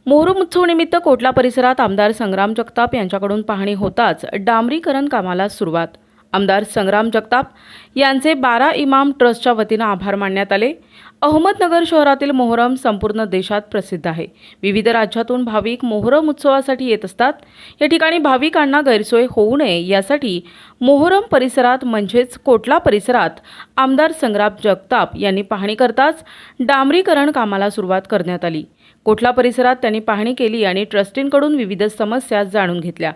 मोहरम उत्सवानिमित्त कोटला परिसरात आमदार संग्राम जगताप यांच्याकडून पाहणी होताच डांबरीकरण कामाला सुरुवात। आमदार संग्राम जगताप यांचे 12 इमाम ट्रस्टच्या वतीने आभार मानण्यात आले। अहमदनगर शहरातील मोहरम संपूर्ण देशात प्रसिद्ध आहे। विविध राज्यातून भाविक मोहरम उत्सवासाठी येत असतात। या ठिकाणी भाविकांना गैरसोय होऊ नये यासाठी मोहरम परिसरात म्हणजेच कोटला परिसरात आमदार संग्राम जगताप यांनी पाहणी करताच डांबरीकरण कामाला सुरुवात करण्यात आली। कोटला परिसरात त्यांनी पाहणी केली आणि ट्रस्टींकडून विविध समस्या जाणून घेतल्या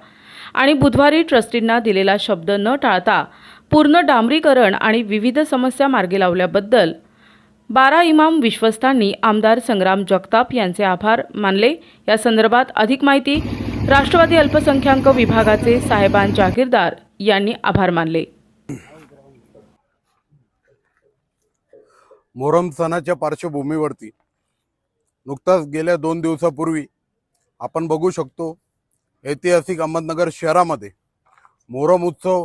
आणि बुधवारी ट्रस्टींना दिलेला शब्द न टाळता पूर्ण डांबरीकरण आणि विविध समस्या मार्गी लावल्याबद्दल 12 इमाम विश्वस्तांनी आमदार संग्राम जगताप यांचे आभार मानले। या संदर्भात अधिक माहिती राष्ट्रवादी अल्पसंख्याक विभागाचे साहेबान जागीरदार यांनी आभार मानले। मोहरम सणाच्या पार्श्वभूमीवरती नुकताच गेल्या 2 दिवसापूर्वी आपण बघू शकतो ऐतिहासिक अहमदनगर शहरामध्ये मोहरम उत्सव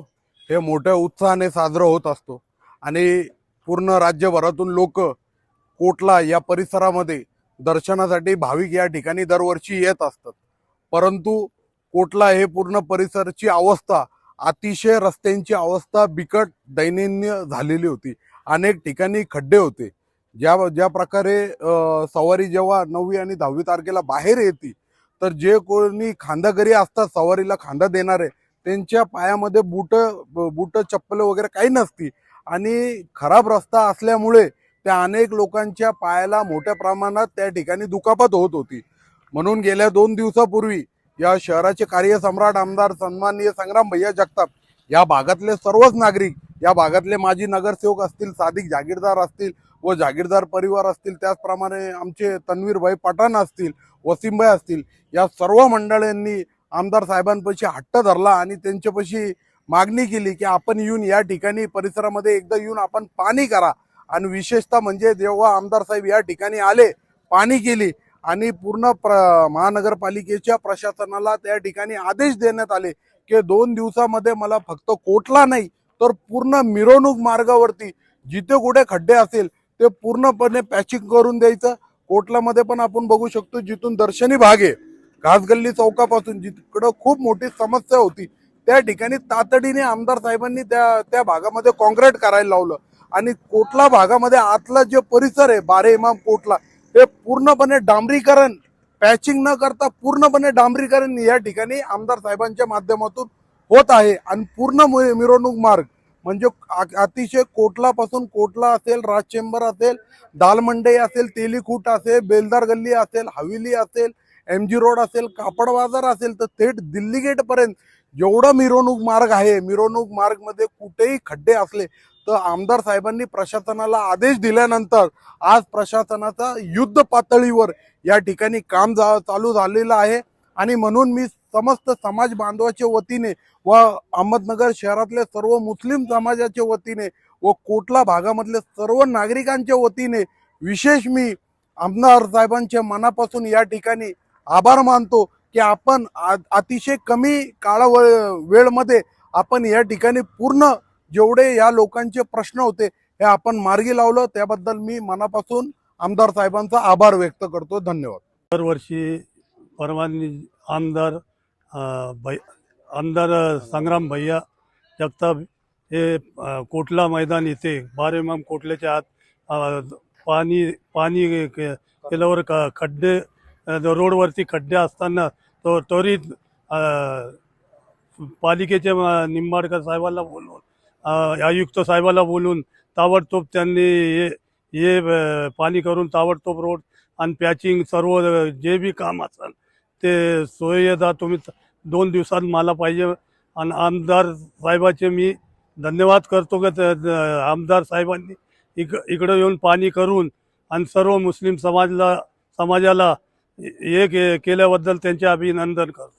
हे मोठ्या उत्साहाने साजरा होत असतो आणि पूर्ण राज्यभरातून लोक कोटला या परिसरामध्ये दर्शनासाठी भाविक या ठिकाणी दरवर्षी येत असतात। परंतु कोटला हे पूर्ण परिसराची अवस्था अतिशय रस्त्यांची अवस्था बिकट दैनंदिन झालेली होती। अनेक ठिकाणी खड्डे होते। ज्या प्रकारे सवारी जेव्हा 9वी आणि 10वी तारखेला बाहेर येते तर जे कोणी खांदागरी असतात सवारीला खांदा देणारे त्यांच्या पायामध्ये बूट चप्पल वगैरे काही नसती आणि खराब रस्ता असल्यामुळे त्या अनेक लोकांच्या पायाला मोठ्या प्रमाणात त्या ठिकाणी दुखापत होत होती। म्हणून गेल्या 2 दिवसापूर्वी या शहराचे कार्यसम्राट आमदार सन्माननीय संग्राम भैया जगताप या भागातले सर्वच नागरिक, या भागातले माजी नगरसेवक असतील, सादिक जागीरदार असतील व जागीरदार परिवार असतील, त्याचप्रमाणे आमचे तन्वीर भाई पठाण असतील, वसीमभाई असतील, या सर्व मंडळींनी आमदार साहेबांपाशी हट्ट धरला आणि त्यांच्यापाशी मागणी केली की आपण येऊन या ठिकाणी परिसरामध्ये एकदा येऊन आपण पाहणी करा। आणि विशेषतः म्हणजे जेव्हा आमदार साहेब या ठिकाणी आले, पाहणी केली आणि पूर्ण महानगरपालिकेच्या प्रशासनाला त्या ठिकाणी आदेश देण्यात आले की 2 दिवसामध्ये मला फक्त कोटला नाही तर पूर्ण मिरवणूक मार्गावरती जिथे कुठे खड्डे असेल ते पूर्णपणे पॅचिंग करून द्यायचं। कोटलामध्ये पण आपण बघू शकतो जिथून दर्शनी भाग आहे, घासगल्ली चौकापासून जिकडं खूप मोठी समस्या होती त्या ठिकाणी तातडीने आमदार साहेबांनी त्या भागामध्ये कॉन्क्रीट करायला लावलं आणि कोटला भागामध्ये आतला जे परिसर आहे 12 इमाम कोटला हे पूर्णपणे डांबरीकरण, पॅचिंग न करता पूर्णपणे डांबरीकरण या ठिकाणी आमदार साहेबांच्या माध्यमातून होत आहे। आणि पूर्ण मिरवणूक मार्ग म्हणजे अतिशय कोटलापासून कोटला असेल, राजचेंबर असेल, दालमंडई असेल, तेलीखूट असेल, बेलदार गल्ली असेल, हवेली असेल, MG रोड असेल, कापड बाजार असेल तर थेट दिल्ली गेट पर्यंत जेवढा मिरवणूक मार्ग आहे, मिरवणूक मार्ग मध्ये कुठेही खड्डे असले तर आमदार साहेबांनी प्रशासनाला आदेश दिल्यानंतर आज प्रशासनाचा युद्ध पातळीवर या ठिकाणी काम चालू झालेलं आहे। आणि म्हणून मी समस्त समाज बांधवाच्या वतीने व अहमदनगर शहरातले सर्व मुस्लिम समाजाच्या वतीने व कोटला भागामधले सर्व नागरिकांच्या वतीने विशेष मी आमदार साहेबांच्या मनापासून या ठिकाणी आभार मानतो की आपण अतिशय कमी वेळमध्ये आपण या ठिकाणी पूर्ण जेवढे या लोकांचे प्रश्न होते हे आपण मार्गी लावलं। त्याबद्दल मी मनापासून आमदार साहेबांचा आभार व्यक्त करतो। धन्यवाद। दरवर्षी परवानी आमदार संग्राम भैया जगताप हे कोटला मैदान येथे 12 इमाम कोटल्याच्या आत पाणी केल्यावर खड्डे रोडवरती खड्डे असताना तो त्वरित पालिकेचे निंबाडकर साहेबांना बोलवून आयुक्त साहेबाला बोलून ताबडतोब त्यांनी हे पाणी करून ताबडतोब रोड आणि पॅचिंग सर्व जे बी काम असेल ते सुविधा तुम्ही 2 दिवसात मला पाहिजे। आणि आमदार साहेबाचे मी धन्यवाद करतो की आमदार साहेबांनी इकडं येऊन पाणी करून आणि सर्व मुस्लिम समाजाला हे केल्याबद्दल त्यांचे अभिनंदन करतो।